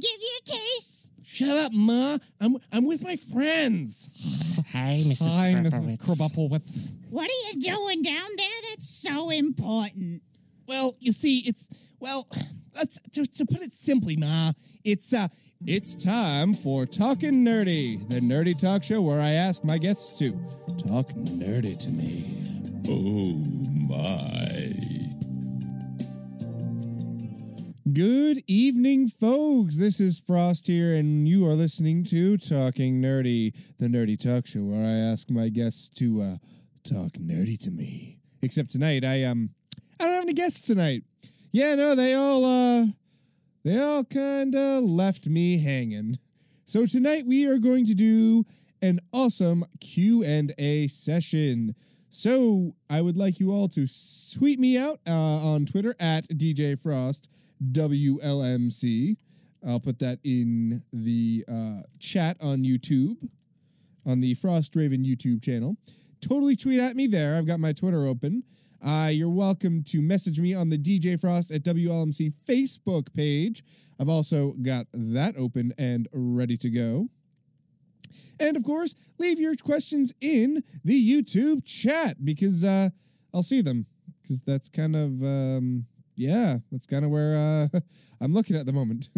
give you a case? Shut up, Ma. I'm with my friends. Hi, Mrs. Hi, Mrs. Krabappelwitz. Krabappelwitz. What are you doing down there that's so important? Well, you see, to put it simply, Ma, it's time for Talkin' Nerdy, the nerdy talk show where I ask my guests to talk nerdy to me. Oh, my. Good evening, folks. This is Frost here, and you are listening to Talking Nerdy, the nerdy talk show where I ask my guests to talk nerdy to me. Except tonight, I don't have any guests tonight. Yeah, no, they all kind of left me hanging. So tonight we are going to do an awesome Q&A session. So I would like you all to tweet me out on Twitter at DJ Frost WLMC. I'll put that in the chat on YouTube, on the Frost Raven YouTube channel. Totally tweet at me there. I've got my Twitter open. You're welcome to message me on the DJ Frost at WLMC Facebook page. I've also got that open and ready to go. And of course, leave your questions in the YouTube chat because I'll see them. Because that's kind of, that's kind of where I'm looking at the moment.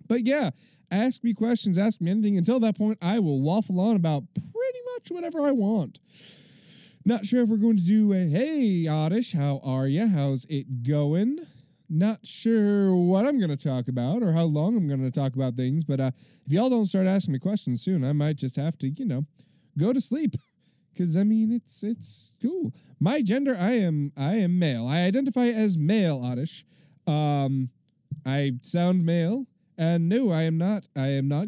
But yeah, ask me questions, ask me anything. Until that point, I will waffle on about pretty much whatever I want. Not sure if we're going to do a, hey, Oddish, how are you? How's it going? Not sure what I'm going to talk about or how long I'm going to talk about things, but if y'all don't start asking me questions soon, I might just have to, go to sleep. Because, I mean, it's cool. My gender, I am male. I identify as male, Oddish. I sound male. And no, I am not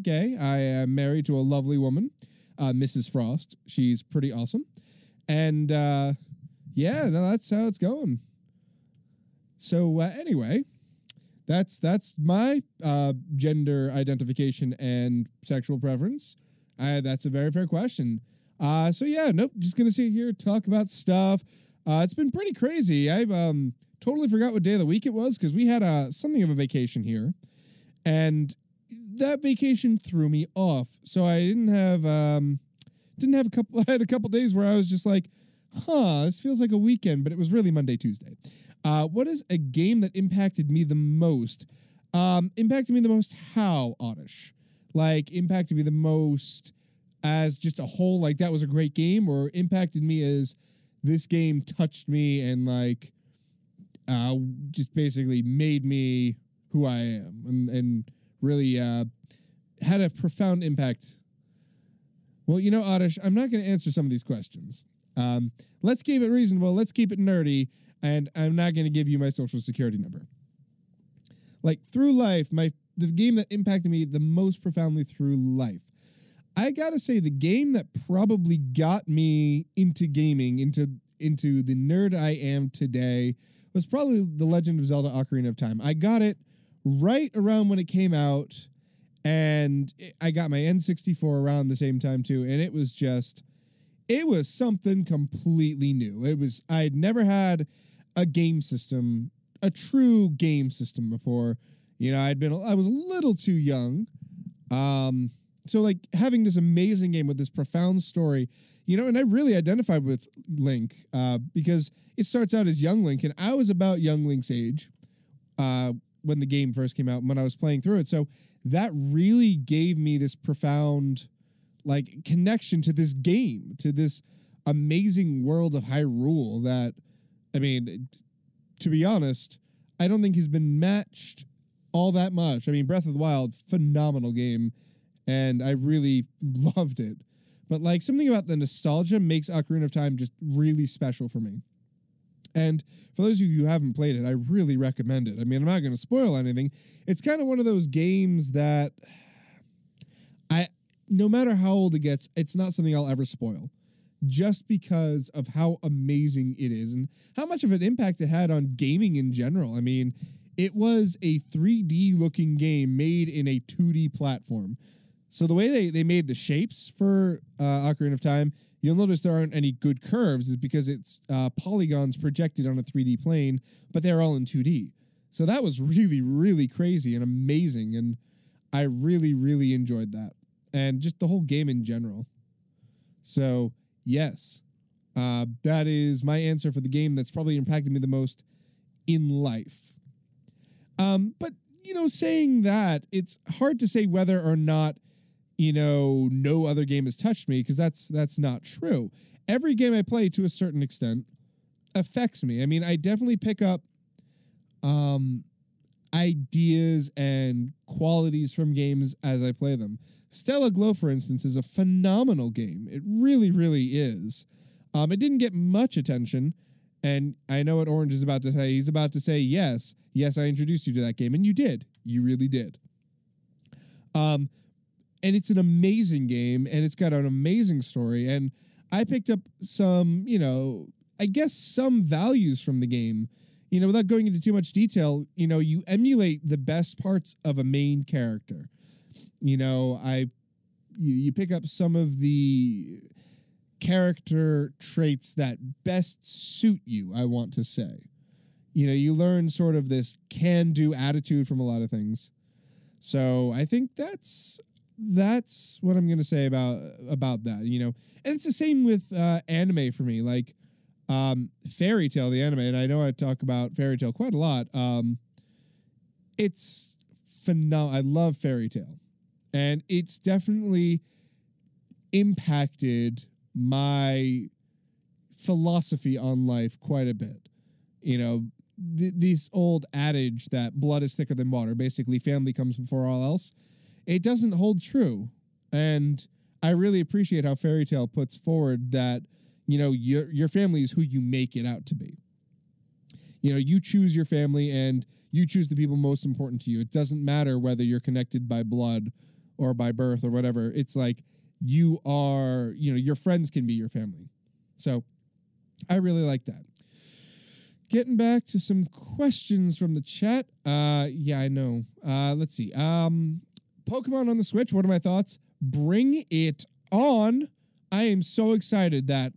gay. I am married to a lovely woman, Mrs. Frost. She's pretty awesome. And, that's how it's going. So, anyway, that's my gender identification and sexual preference. That's a very fair question. Just going to sit here, talk about stuff. It's been pretty crazy. I've totally forgot what day of the week it was because we had something of a vacation here. And that vacation threw me off. So I I had a couple days where I was just like, this feels like a weekend, but it was really Monday, Tuesday. What is a game that impacted me the most? Impacted me the most how, Oddish? Like, impacted me the most as just a whole, like, that was a great game, or impacted me as this game touched me and, like, just basically made me who I am and really had a profound impact. Well, Oddish, I'm not going to answer some of these questions. Let's keep it reasonable. Let's keep it nerdy. And I'm not going to give you my social security number. Like, through life, the game that impacted me the most profoundly through life, I got to say the game that probably got me into gaming, into the nerd I am today, was probably The Legend of Zelda Ocarina of Time. I got it right around when it came out, and I got my N64 around the same time too, and it was something completely new. I'd never had a game system, a true game system before. I was a little too young. So like having this amazing game with this profound story, and I really identified with Link, because it starts out as young Link, and I was about young Link's age, when the game first came out, when I was playing through it. So that really gave me this profound, like, connection to this game, to this amazing world of Hyrule that, I mean, to be honest, I don't think has been matched all that much. I mean, Breath of the Wild, phenomenal game, and I really loved it. But, like, something about the nostalgia makes Ocarina of Time just really special for me. And for those of you who haven't played it, I really recommend it. I mean, I'm not going to spoil anything. It's kind of one of those games that no matter how old it gets, it's not something I'll ever spoil, just because of how amazing it is and how much of an impact it had on gaming in general. I mean, it was a 3D looking game made in a 2D platform. So the way they made the shapes for Ocarina of Time, you'll notice there aren't any good curves, is because it's polygons projected on a 3D plane, but they're all in 2D. So that was really, really crazy and amazing. And I really, really enjoyed that. And just the whole game in general. So, yes, that is my answer for the game that's probably impacted me the most in life. But, saying that, it's hard to say whether or not, no other game has touched me, because that's not true. Every game I play, to a certain extent, affects me. I mean, I definitely pick up ideas and qualities from games as I play them. Stella Glow, for instance, is a phenomenal game. It really, really is. It didn't get much attention, and I know what Orange is about to say. He's about to say, yes, I introduced you to that game, and you did. You really did. And it's an amazing game, and it's got an amazing story, and I picked up some, I guess some values from the game. Without going into too much detail, you emulate the best parts of a main character. You pick up some of the character traits that best suit you, I want to say. You learn sort of this can-do attitude from a lot of things. So I think that's what I'm going to say about that, And it's the same with anime for me. Like, Fairy Tail, the anime, and I know I talk about Fairy Tail quite a lot. It's phenomenal. I love Fairy Tail, and it's definitely impacted my philosophy on life quite a bit. This old adage that blood is thicker than water, basically family comes before all else, it doesn't hold true. And I really appreciate how Fairy Tail puts forward that your family is who you make it out to be. You choose your family, and you choose the people most important to you. It doesn't matter whether you're connected by blood or by birth or whatever. It's like you are, your friends can be your family. So I really like that. Getting back to some questions from the chat. Yeah, I know. Let's see. Pokemon on the Switch. What are my thoughts? Bring it on. I am so excited that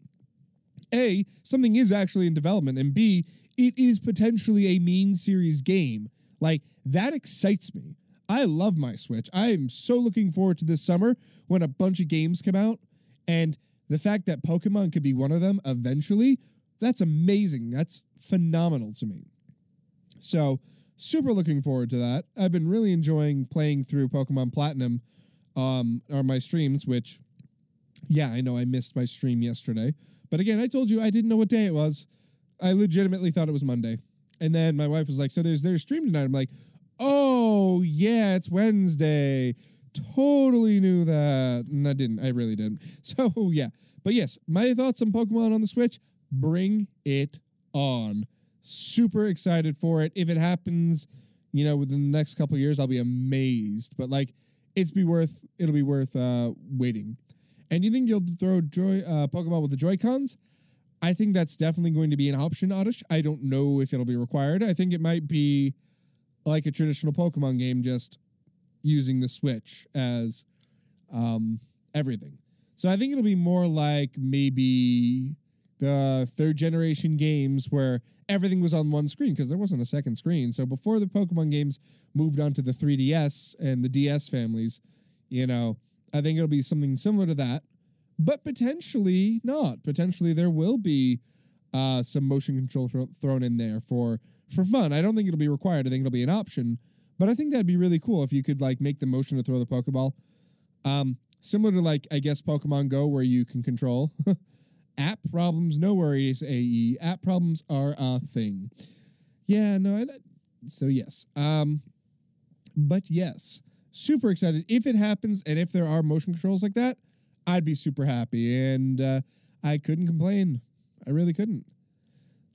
A, something is actually in development, and B, it is potentially a main series game. Like, that excites me. I love my Switch. I am so looking forward to this summer when a bunch of games come out, and the fact that Pokemon could be one of them eventually, that's amazing. That's phenomenal to me. So, super looking forward to that. I've been really enjoying playing through Pokemon Platinum on my streams, which, yeah, I know I missed my stream yesterday. But again, I told you I didn't know what day it was. I legitimately thought it was Monday. And then my wife was like, so there's stream tonight. I'm like, oh, yeah, it's Wednesday. Totally knew that. And I didn't. I really didn't. So, yeah. But yes, my thoughts on Pokemon on the Switch, bring it on. Super excited for it. If it happens, within the next couple of years, I'll be amazed. But, like, it'll be worth waiting. And you think you'll throw Pokemon with the Joy-Cons? I think that's definitely going to be an option, Oddish. I don't know if it'll be required. I think it might be like a traditional Pokemon game, just using the Switch as everything. So I think it'll be more like maybe the third generation games where everything was on one screen, because there wasn't a second screen. So before the Pokemon games moved on to the 3DS and the DS families, I think it'll be something similar to that, but potentially not. Potentially there will be some motion control thrown in there for fun. I don't think it'll be required. I think it'll be an option, but I think that'd be really cool if you could like make the motion to throw the Pokeball. Similar to like, I guess, Pokemon Go, where you can control app problems. No worries, AE. App problems are a thing. Yeah, no, so yes. But yes. Super excited. If it happens and if there are motion controls like that, I'd be super happy. And I couldn't complain. I really couldn't.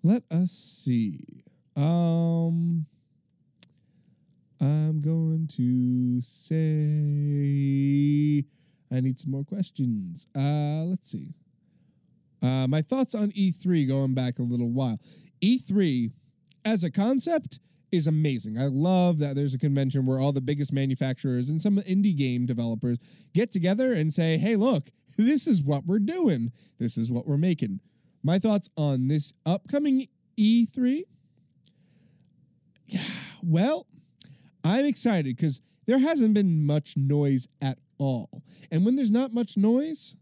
Let us see. I'm going to say I need some more questions. Let's see. My thoughts on E3 going back a little while. E3 as a concept is amazing. I love that there's a convention where all the biggest manufacturers and some indie game developers get together and say, hey, look, this is what we're doing. This is what we're making. My thoughts on this upcoming E3? Yeah, well, I'm excited because there hasn't been much noise at all. And when there's not much noise,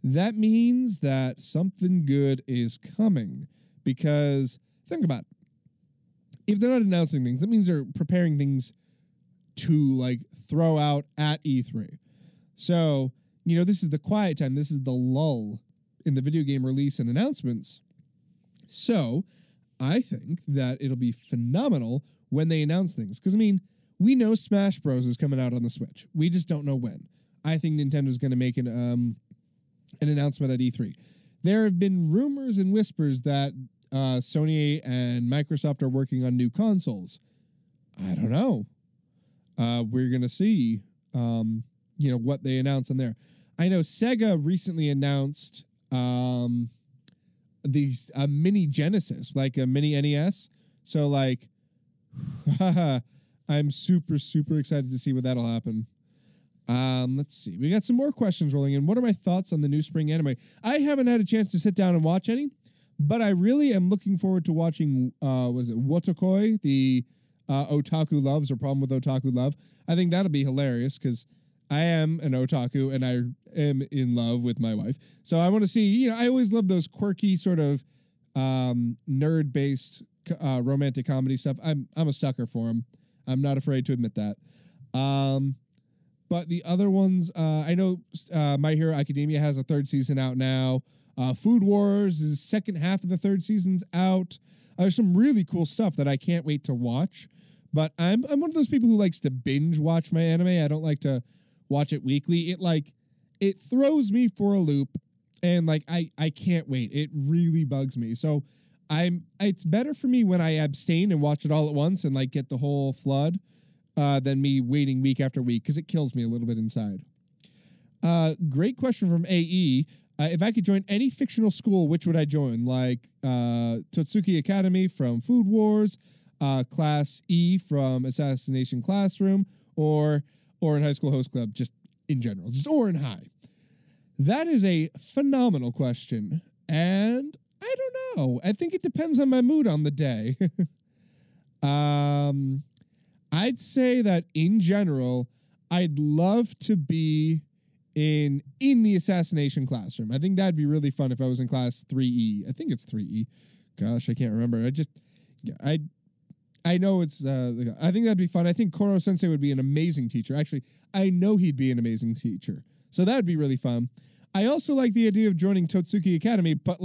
that means that something good is coming. Because think about it. If they're not announcing things, that means they're preparing things to like throw out at E3. So, this is the quiet time. This is the lull in the video game release and announcements. So, I think that it'll be phenomenal when they announce things. Because, we know Smash Bros. Is coming out on the Switch. We just don't know when. I think Nintendo's going to make an announcement at E3. There have been rumors and whispers that Sony and Microsoft are working on new consoles. I don't know. We're going to see, what they announce on there. I know Sega recently announced these mini Genesis, like a mini NES. So, like, I'm super, super excited to see what that'll happen. Let's see. We got some more questions rolling in. What are my thoughts on the new spring anime? I haven't had a chance to sit down and watch any, but I really am looking forward to watching, Wotakoi, the Otaku Loves, or Problem with Otaku Love. I think that'll be hilarious because I am an otaku and I am in love with my wife. So I want to see, I always love those quirky sort of nerd-based romantic comedy stuff. I'm a sucker for them. I'm not afraid to admit that. But the other ones, I know My Hero Academia has a third season out now. Food Wars is second half of the third season's out. There's some really cool stuff that I can't wait to watch. But I'm one of those people who likes to binge watch my anime. I don't like to watch it weekly. It throws me for a loop, and I can't wait. It really bugs me. So it's better for me when I abstain and watch it all at once and get the whole flood than me waiting week after week, because it kills me a little bit inside. Great question from AE. If I could join any fictional school, which would I join? Totsuki Academy from Food Wars, Class E from Assassination Classroom, or in High School Host Club, just in general, just or in high. That is a phenomenal question, and I don't know. I think it depends on my mood on the day. I'd say that in general, I'd love to be in the Assassination Classroom. I think that'd be really fun if I was in Class 3E. I think it's 3E. Gosh, I can't remember. I know it's, I think that'd be fun. I think Koro Sensei would be an amazing teacher. Actually, I know he'd be an amazing teacher. So that'd be really fun. I also like the idea of joining Totsuki Academy, but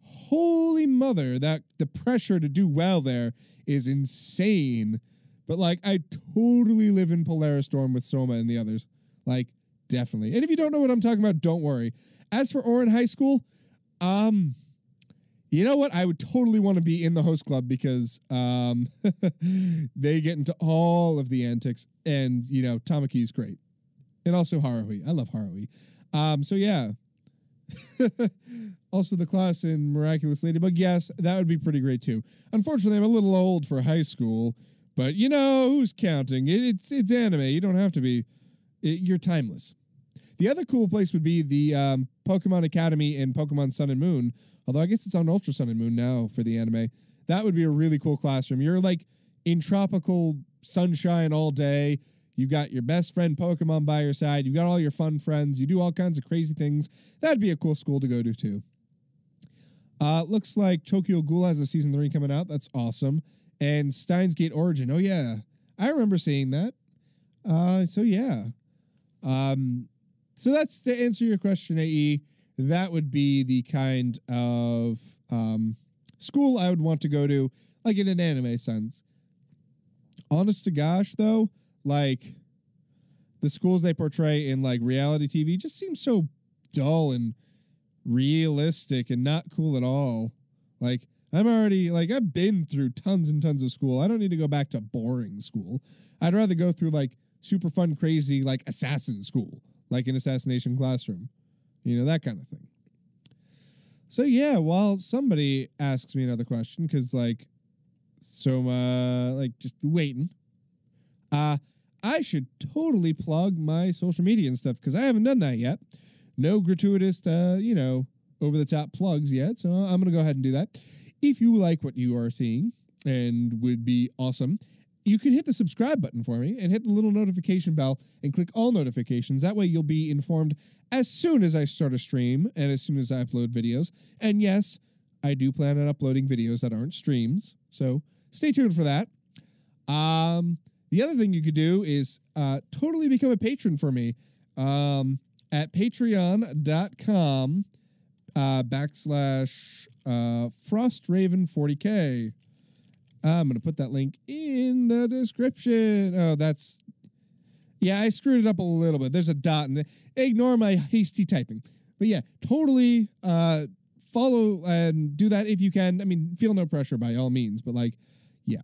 holy mother, that the pressure to do well there is insane. But I totally live in Polaris Storm with Soma and the others. Definitely. And if you don't know what I'm talking about, don't worry. As for Orin High School, you know what? I would totally want to be in the host club because they get into all of the antics, and Tamaki's great. And also Haruhi. I love Haruhi. So yeah. Also the class in Miraculous Ladybug. Yes, that would be pretty great too. Unfortunately, I'm a little old for high school, but who's counting? It's anime. You don't have to be. You're timeless. The other cool place would be the Pokemon Academy in Pokemon Sun and Moon, although I guess it's on Ultra Sun and Moon now for the anime. That would be a really cool classroom. You're in tropical sunshine all day. You've got your best friend Pokemon by your side. You've got all your fun friends. You do all kinds of crazy things. That'd be a cool school to go to too. Looks like Tokyo Ghoul has a season 3 coming out. That's awesome. And Steins Gate Origin. Oh yeah, I remember seeing that. So yeah. So that's to answer your question, AE. That would be the kind of school I would want to go to, in an anime sense. Honest to gosh, though, the schools they portray in reality TV just seem so dull and realistic and not cool at all. I'm already I've been through tons and tons of school. I don't need to go back to boring school. I'd rather go through super fun, crazy, assassin school, an Assassination Classroom, that kind of thing. So yeah, while somebody asks me another question, because Soma, just waiting, I should totally plug my social media and stuff, because I haven't done that yet. No gratuitous, over the top plugs yet, so I'm going to go ahead and do that. If you like what you are seeing, and would be awesome, you can hit the subscribe button for me and hit the little notification bell and click all notifications. That way you'll be informed as soon as I start a stream and as soon as I upload videos. And yes, I do plan on uploading videos that aren't streams, so stay tuned for that. The other thing you could do is totally become a patron for me at patreon.com /FrostRaven40K. I'm going to put that link in the description. Oh, yeah, I screwed it up a little bit. There's a dot in it. Ignore my hasty typing. But yeah, totally follow and do that if you can. I mean, feel no pressure by all means, but like, yeah,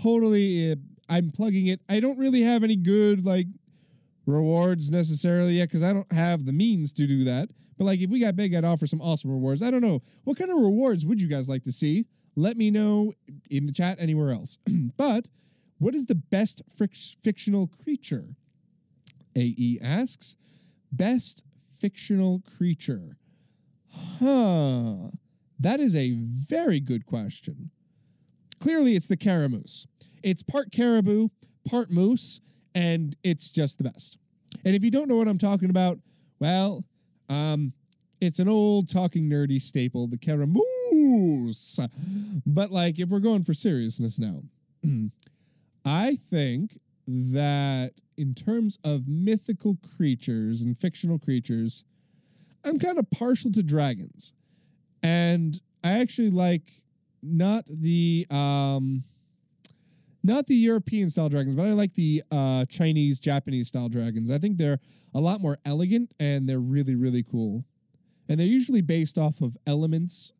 totally. I'm plugging it. I don't really have any good like rewards necessarily yet because I don't have the means to do that. But like, if we got big, I'd offer some awesome rewards. I don't know. What kind of rewards would you guys like to see? Let me know in the chat anywhere else. But what is the best fictional creature? AE asks. Best fictional creature. That is a very good question. Clearly, it's the Caramoose. It's part caribou, part moose, and it's just the best. And if you don't know what I'm talking about, well, it's an old talking nerdy staple, the Caramoose. But like, if we're going for seriousness now, I think that in terms of mythical creatures and fictional creatures, I'm kind of partial to dragons. And I actually like not the European style dragons, but I like the Chinese, Japanese style dragons. I think they're a lot more elegant and they're really, really cool. And they're usually based off of elements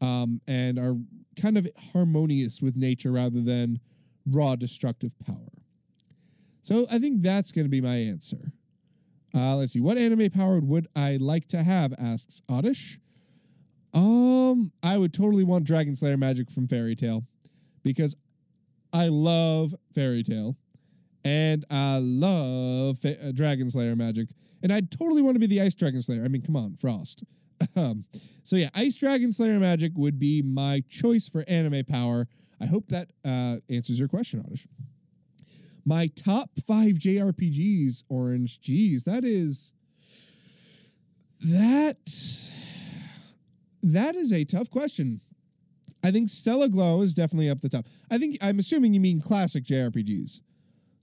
and are kind of harmonious with nature rather than raw destructive power. So I think that's going to be my answer. Let's see. What anime power would I like to have, asks Oddish. I would totally want Dragon Slayer magic from Fairy Tail because I love Fairy Tail and I love Dragon Slayer magic. And I'd totally want to be the Ice Dragon Slayer. I mean, come on, Frost. So yeah, Ice Dragon Slayer magic would be my choice for anime power. I hope that answers your question, Oddish. My top 5 JRPGs, Orange. Geez, that is a tough question. I think Stella Glow is definitely up the top. I'm assuming you mean classic JRPGs.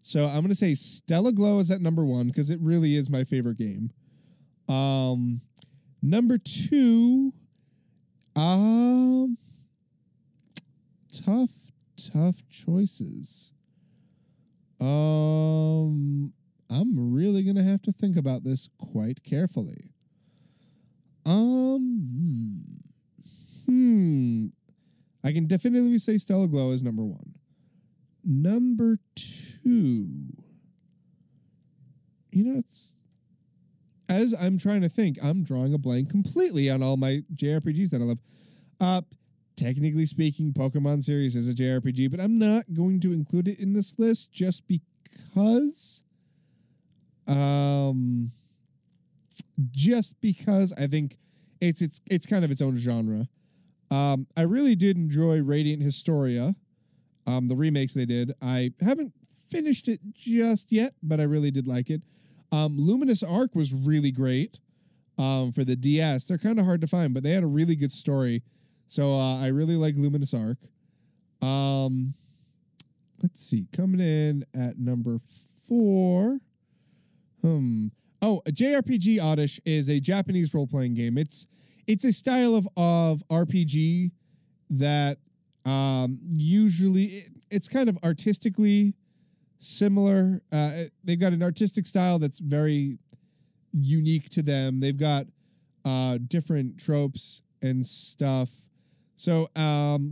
So I'm going to say Stella Glow is at number 1 because it really is my favorite game. Number 2, tough choices. I'm really going to have to think about this quite carefully. I can definitively say Stella Glow is number 1. Number 2. As I'm trying to think, I'm drawing a blank completely on all my JRPGs that I love. Technically speaking, Pokemon series is a JRPG, but I'm not going to include it in this list just because. Just because I think it's kind of its own genre. I really did enjoy Radiant Historia, the remakes they did. I haven't finished it just yet, but I really did like it. Luminous Arc was really great for the DS. They're kind of hard to find, but they had a really good story. So I really like Luminous Arc. Let's see. Coming in at number 4. Oh, a JRPG, Oddish, is a Japanese role-playing game. It's a style of RPG that usually it's kind of artistically similar. They've got an artistic style that's very unique to them. They've got different tropes and stuff. So,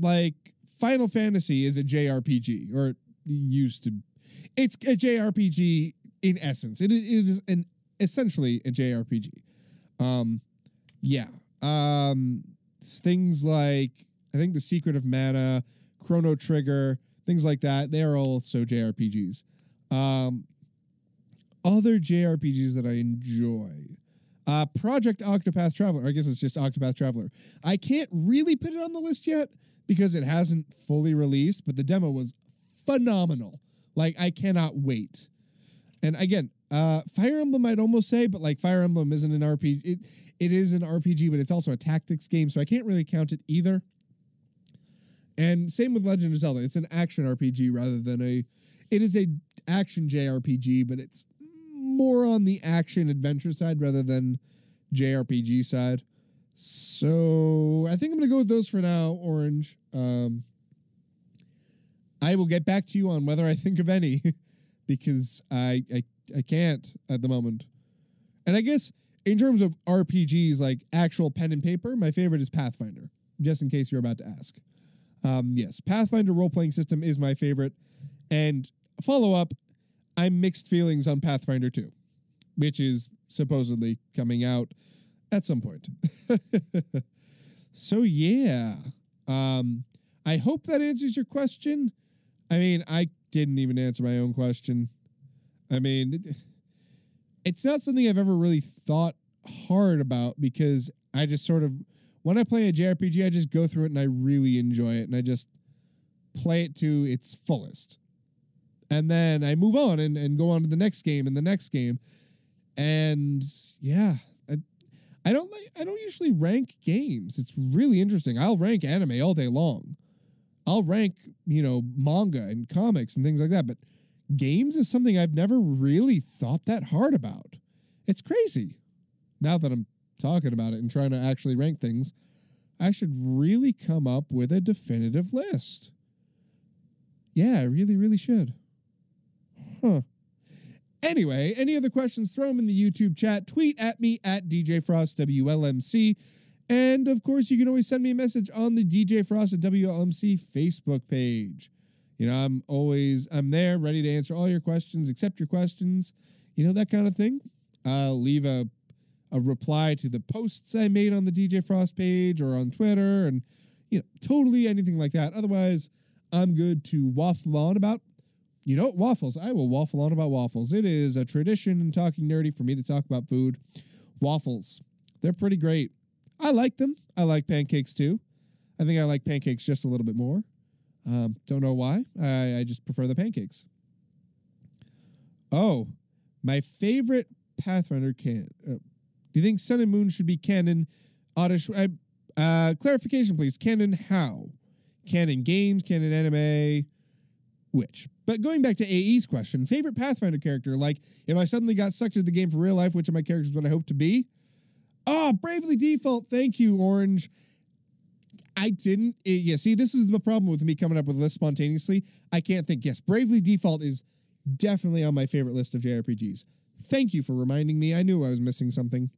like Final Fantasy is a JRPG, or used to. It's a JRPG in essence. It is essentially a JRPG. Yeah. Things like, I think The Secret of Mana, Chrono Trigger, things like that, they are also JRPGs. Other JRPGs that I enjoy. Project Octopath Traveler. I guess it's just Octopath Traveler. I can't really put it on the list yet because it hasn't fully released, but the demo was phenomenal. Like, I cannot wait. And again, Fire Emblem, I'd almost say, but like Fire Emblem isn't an RPG. It is an RPG, but it's also a tactics game, so I can't really count it either. And same with Legend of Zelda. It's an action RPG rather than it is a action JRPG, but it's more on the action adventure side rather than JRPG side. So I think I'm going to go with those for now, Orange. I will get back to you on whether I think of any because I can't at the moment. And I guess in terms of RPGs, like actual pen and paper, my favorite is Pathfinder, just in case you're about to ask. Yes, Pathfinder role-playing system is my favorite. And follow-up, I'm mixed feelings on Pathfinder 2, which is supposedly coming out at some point. So, yeah. I hope that answers your question. I mean, I didn't even answer my own question. I mean, it's not something I've ever really thought hard about because I just sort of, when I play a JRPG, I just go through it and I really enjoy it and I just play it to its fullest. And then I move on and go on to the next game and the next game. And yeah, I don't usually rank games. It's really interesting. I'll rank anime all day long. I'll rank, manga and comics and things like that. But games is something I've never really thought that hard about. It's crazy. Now that I'm talking about it and trying to actually rank things, I should really come up with a definitive list. Yeah, I really, really should. Huh. Anyway, any other questions, throw them in the YouTube chat. Tweet at me at DJFrostWLMC. And, of course, you can always send me a message on the DJ Frost at WLMC Facebook page. I'm there ready to answer all your questions, accept your questions, that kind of thing. Leave a reply to the posts I made on the DJ Frost page or on Twitter and, totally anything like that. Otherwise, I'm good to waffle on about, waffles. I will waffle on about waffles. It is a tradition in Talking Nerdy for me to talk about food. Waffles. They're pretty great. I like them. I like pancakes too. I think I like pancakes just a little bit more. Don't know why. I just prefer the pancakes. Oh, my favorite Pathfinder do you think Sun and Moon should be canon? Oddish. Clarification, please. Canon how? Canon games, canon anime, which? But going back to AE's question, favorite Pathfinder character, like if I suddenly got sucked into the game for real life, which of my characters would I hope to be? Oh, Bravely Default. Thank you, Orange. I didn't. See, this is the problem with me coming up with lists spontaneously. I can't think. Yes, Bravely Default is definitely on my favorite list of JRPGs. Thank you for reminding me. I knew I was missing something.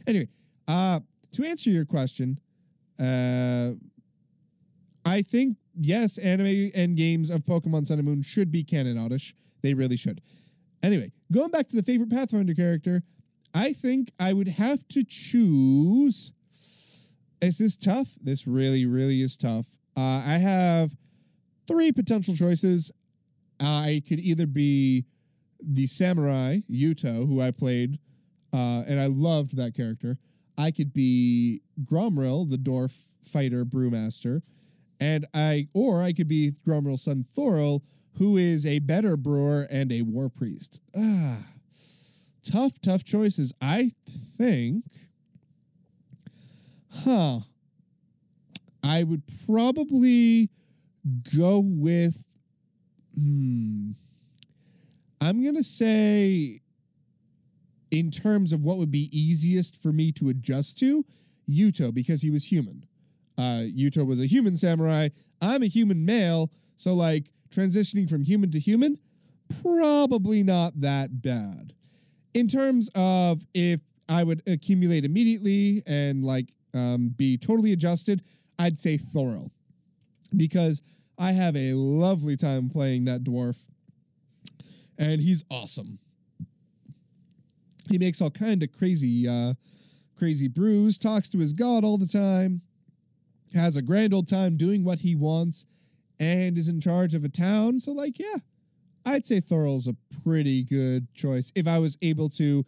Anyway, to answer your question, I think, yes, anime and games of Pokemon Sun and Moon should be canon oddish. They really should. Anyway, going back to the favorite Pathfinder character, I think I would have to choose. Is this tough? This really, really is tough. I have 3 potential choices. I could either be the samurai, Yuto, who I played, and I loved that character. I could be Gromril, the dwarf fighter brewmaster, or I could be Gromril's son, Thoril, who is a better brewer and a war priest. Tough choices. I think, I would probably go with, I'm going to say, in terms of what would be easiest for me to adjust to, Yuto, because he was human. Yuto was a human samurai. I'm a human male, so transitioning from human to human, probably not that bad. In terms of if I would accumulate immediately and be totally adjusted, I'd say Thoril, because I have a lovely time playing that dwarf, and he's awesome. He makes all kind of crazy brews, talks to his god all the time, has a grand old time doing what he wants, and is in charge of a town. So, I'd say Thoril's a pretty good choice if I was able to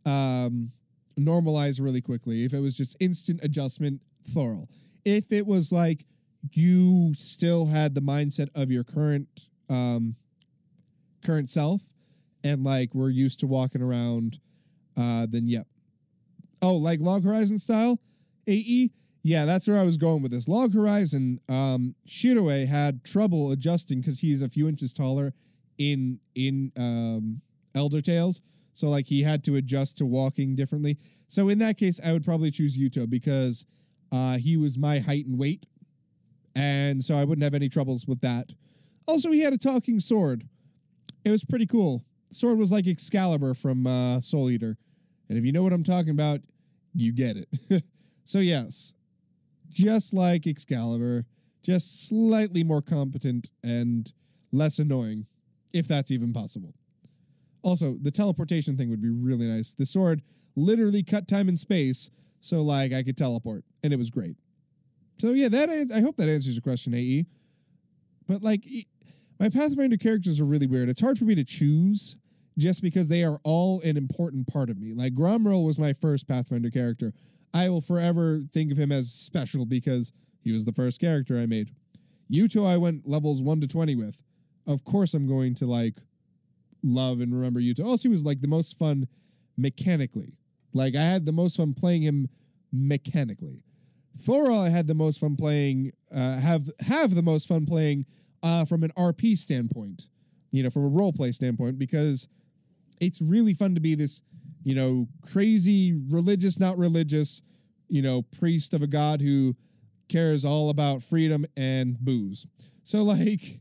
normalize really quickly. If it was just instant adjustment, Thoril. If it was you still had the mindset of your current current self and like we're used to walking around, then yep. Oh, like Log Horizon style AE? Yeah, that's where I was going with this. Log Horizon, Shiroi had trouble adjusting because he's a few inches taller in Elder Tales. So like he had to adjust to walking differently. So in that case, I would probably choose Yuto because he was my height and weight. And so I wouldn't have any troubles with that. Also, he had a talking sword. It was pretty cool. The sword was like Excalibur from Soul Eater. And if you know what I'm talking about, you get it. So yes, just like Excalibur, just slightly more competent and less annoying, if that's even possible. Also, the teleportation thing would be really nice. The sword literally cut time and space, so like I could teleport, and it was great. So yeah, I hope that answers your question, AE. But like, my Pathfinder characters are really weird. It's hard for me to choose just because they are all an important part of me. Like Gromril was my first Pathfinder character. I will forever think of him as special because he was the first character I made. Yuto I went levels 1 to 20 with. Of course I'm going to like love and remember Yuto. Also, he was like the most fun mechanically. Like I had the most fun playing him mechanically. Thorol I had the most fun playing, have the most fun playing from an RP standpoint, from a roleplay standpoint, because it's really fun to be this, crazy, religious, not religious, priest of a god who cares all about freedom and booze. So like,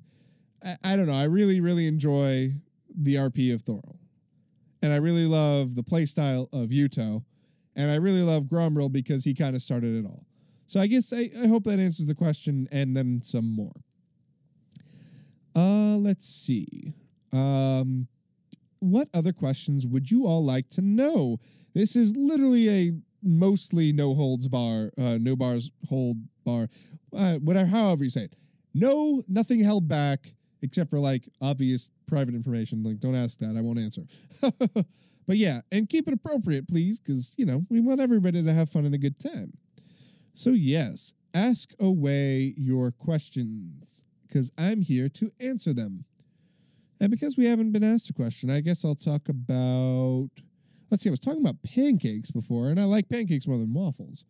I don't know. I really, really enjoy the RP of Thorol. And I really love the playstyle of Yuto. And I really love Gromril because he kind of started it all. So I guess I hope that answers the question and then some more. Let's see. What other questions would you all like to know? This is literally a mostly no bars hold bar, whatever, however you say it. No, nothing held back except for like obvious private information. Like, don't ask that. I won't answer. But yeah, and keep it appropriate, please, because, we want everybody to have fun and a good time. So yes, ask away your questions, because I'm here to answer them. And because we haven't been asked a question, I guess I'll talk about... Let's see, I was talking about pancakes before, and I like pancakes more than waffles.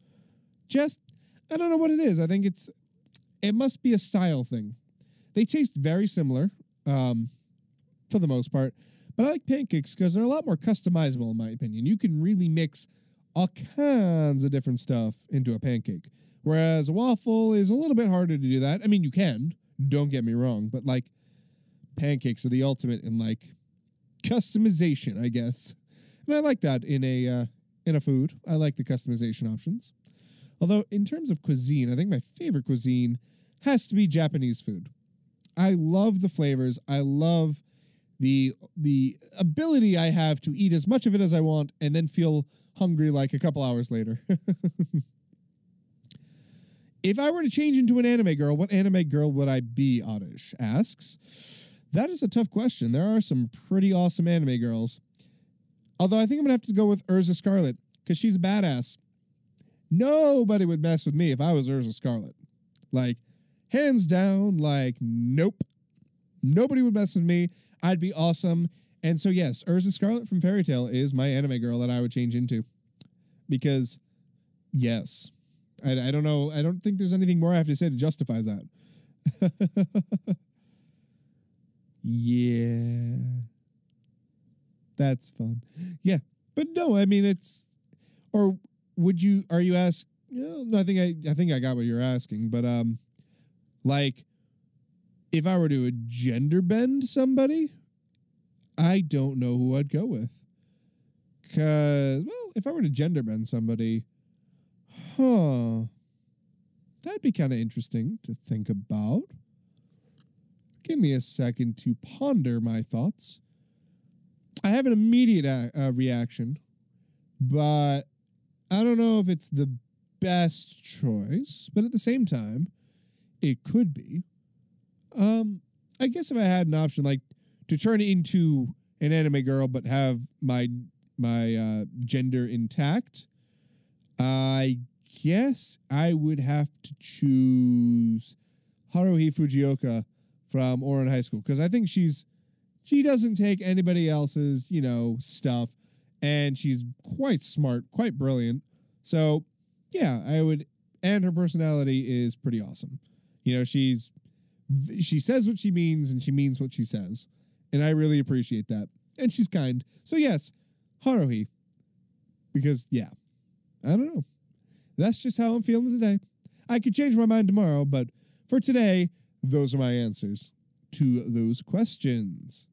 I don't know what it is. I think it must be a style thing. They taste very similar, for the most part, but I like pancakes because they're a lot more customizable, in my opinion. You can really mix all kinds of different stuff into a pancake, whereas a waffle is a little bit harder to do that. I mean, you can, don't get me wrong, but like pancakes are the ultimate in like customization, I guess. And I like that in a food. I like the customization options. Although in terms of cuisine, I think my favorite cuisine has to be Japanese food. I love the flavors. I love the ability I have to eat as much of it as I want and then feel hungry like a couple hours later. If I were to change into an anime girl, what anime girl would I be, Oddish asks. That is a tough question. There are some pretty awesome anime girls. Although I think I'm going to have to go with Urza Scarlet, because she's a badass. Nobody would mess with me if I was Urza Scarlet. Like, hands down, like, nope. Nobody would mess with me. I'd be awesome. And so, yes, Urza Scarlet from Fairy Tail is my anime girl that I would change into. Because, yes. I don't know. I don't think there's anything more I have to say to justify that. Yeah. That's fun. Yeah. But no, I mean, or are you ask? No, I think I got what you're asking, but, like, if I were to gender bend somebody, I don't know who I'd go with. Because, well, if I were to gender bend somebody, that'd be kind of interesting to think about. Give me a second to ponder my thoughts. I have an immediate reaction, but I don't know if it's the best choice, but at the same time, it could be. I guess if I had an option, like, to turn into an anime girl but have my gender intact, I guess I would have to choose Haruhi Fujioka from Orin High School, because I think she doesn't take anybody else's, stuff, and she's quite smart, quite brilliant. So, yeah, and her personality is pretty awesome. She says what she means, and she means what she says, and I really appreciate that. And she's kind. So, yes, Haruhi. Because, yeah, I don't know. That's just how I'm feeling today. I could change my mind tomorrow, but for today, those are my answers to those questions.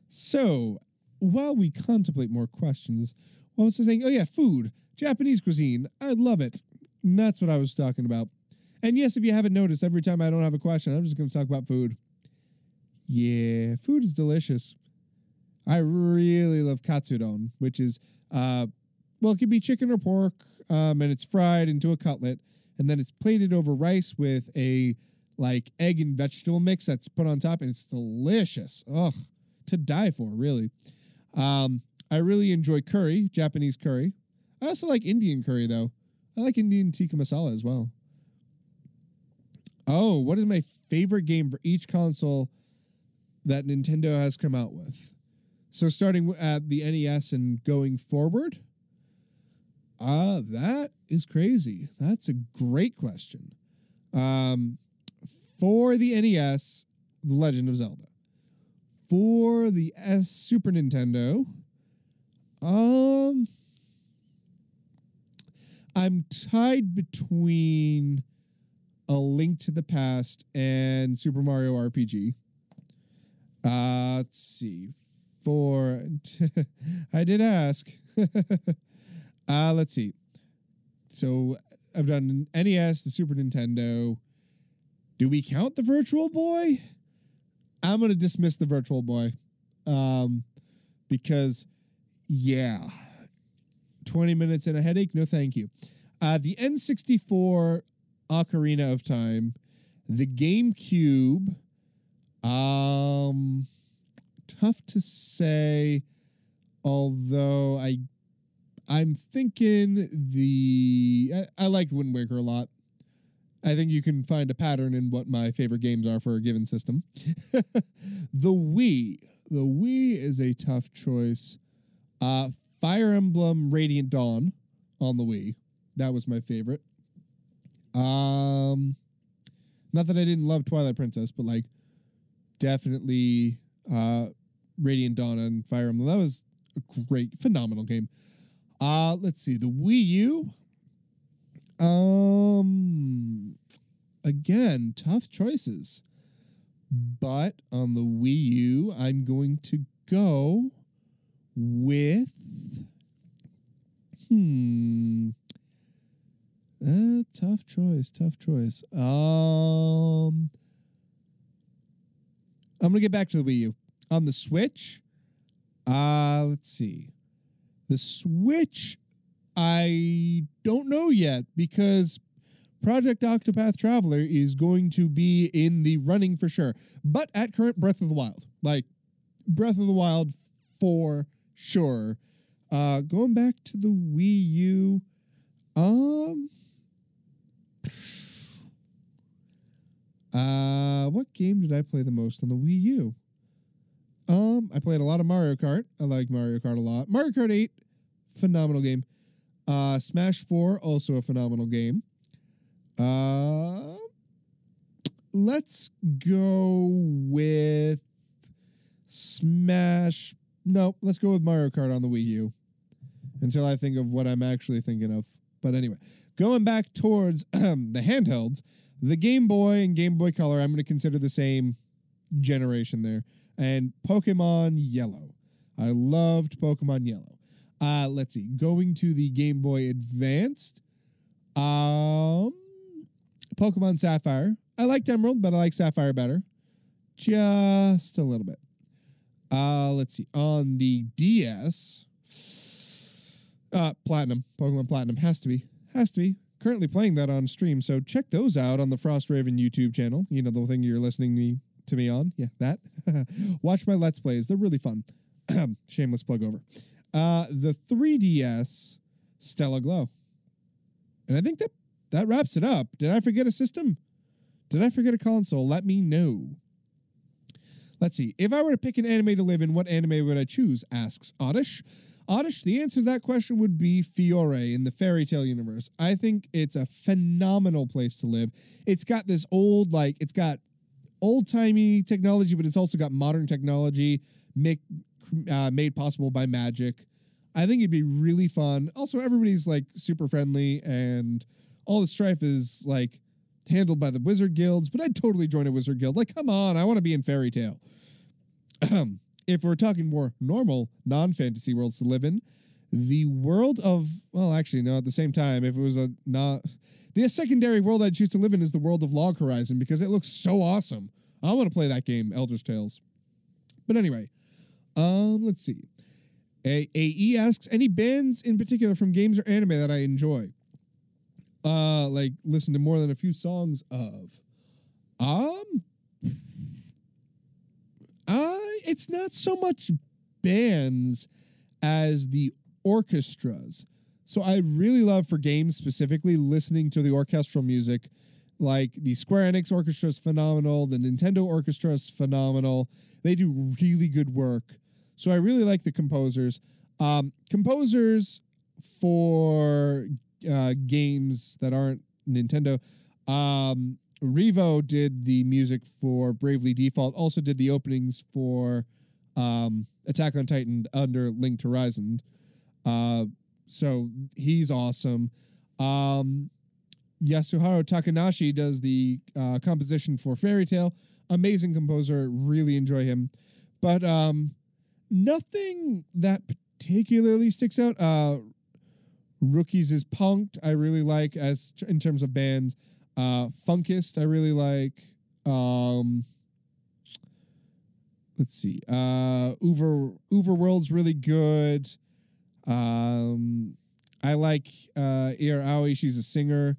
So, while we contemplate more questions, I was saying, oh yeah, food, Japanese cuisine, I love it. And that's what I was talking about. And yes, if you haven't noticed, every time I don't have a question, I'm just going to talk about food. Yeah, food is delicious. I really love katsudon, which is, it could be chicken or pork, and it's fried into a cutlet, and then it's plated over rice with a, egg and vegetable mix that's put on top, and it's delicious. Ugh, to die for, really. I really enjoy curry, Japanese curry. I also like Indian curry, though. I like Indian tikka masala as well. Oh, what is my favorite game for each console that Nintendo has come out with? So starting at the NES and going forward? That is crazy. That's a great question. For the NES, The Legend of Zelda. For the Super Nintendo, I'm tied between A Link to the Past and Super Mario RPG. Let's see. I did ask. Let's see. So I've done NES, the Super Nintendo. Do we count the Virtual Boy? I'm going to dismiss the Virtual Boy. Because, yeah. 20 minutes and a headache? No, thank you. The N64 Ocarina of Time. The GameCube. Tough to say. Although I'm thinking I liked Wind Waker a lot. I think you can find a pattern in what my favorite games are for a given system. The Wii is a tough choice. Fire Emblem Radiant Dawn on the Wii. That was my favorite. Not that I didn't love Twilight Princess, but definitely Radiant Dawn and Fire Emblem. That was a great, phenomenal game. Let's see. The Wii U. Again, tough choices. But on the Wii U, I'm going to go with tough choice. I'm gonna get back to the Wii U. On the Switch, let's see. The Switch, I don't know yet, because Project Octopath Traveler is going to be in the running for sure. But at current, Breath of the Wild. Breath of the Wild for sure. Going back to the Wii U, what game did I play the most on the Wii U? I played a lot of Mario Kart. I like Mario Kart a lot. Mario Kart 8, phenomenal game. Smash 4, also a phenomenal game. Let's go with Smash. No, let's go with Mario Kart on the Wii U until I think of what I'm actually thinking of. But anyway, going back towards the handhelds, the Game Boy and Game Boy Color, I'm going to consider the same generation there. And Pokemon Yellow. I loved Pokemon Yellow. Let's see. Going to the Game Boy Advanced. Pokemon Sapphire. I liked Emerald, but I like Sapphire better. Just a little bit. Let's see. On the DS. Platinum. Pokemon Platinum. Has to be. Currently playing that on stream, so check those out on the Frostraven YouTube channel. You know, the thing you're listening to me on. Yeah, that. Watch my Let's Plays. They're really fun. Shameless plug over. The 3DS Stella Glow. And I think that wraps it up. Did I forget a system? Did I forget a console? Let me know. Let's see. If I were to pick an anime to live in, what anime would I choose? Asks Oddish. Oddish, the answer to that question would be Fiore in the Fairy Tail universe. I think it's a phenomenal place to live. It's got this old, it's got old-timey technology, but it's also got modern technology made possible by magic. I think it'd be really fun. Also, everybody's super friendly, and all the strife is handled by the wizard guilds, but I'd totally join a wizard guild. Come on, I want to be in Fairy Tail. If we're talking more normal, non-fantasy worlds to live in, the world of, well, actually, no, at the same time, if it was the secondary world I'd choose to live in is the world of Log Horizon, because it looks so awesome. I want to play that game, Elder's Tales. But anyway, let's see. AE asks, any bands in particular from games or anime that I enjoy? Listen to more than a few songs of. It's not so much bands as the orchestras. So I really love, for games specifically, listening to the orchestral music. The Square Enix orchestra is phenomenal. The Nintendo orchestra is phenomenal. They do really good work. So I really like the composers. Composers for games that aren't Nintendo. Revo did the music for Bravely Default, also did the openings for Attack on Titan under Linked Horizon. So he's awesome. Yasuharu Takanashi does the composition for Fairy Tail. Amazing composer, really enjoy him. But nothing that particularly sticks out. Rookies is Punked, I really like in terms of bands. Funkist, I really like. Let's see. Uberworld's really good. I like Ear Aoi, she's a singer.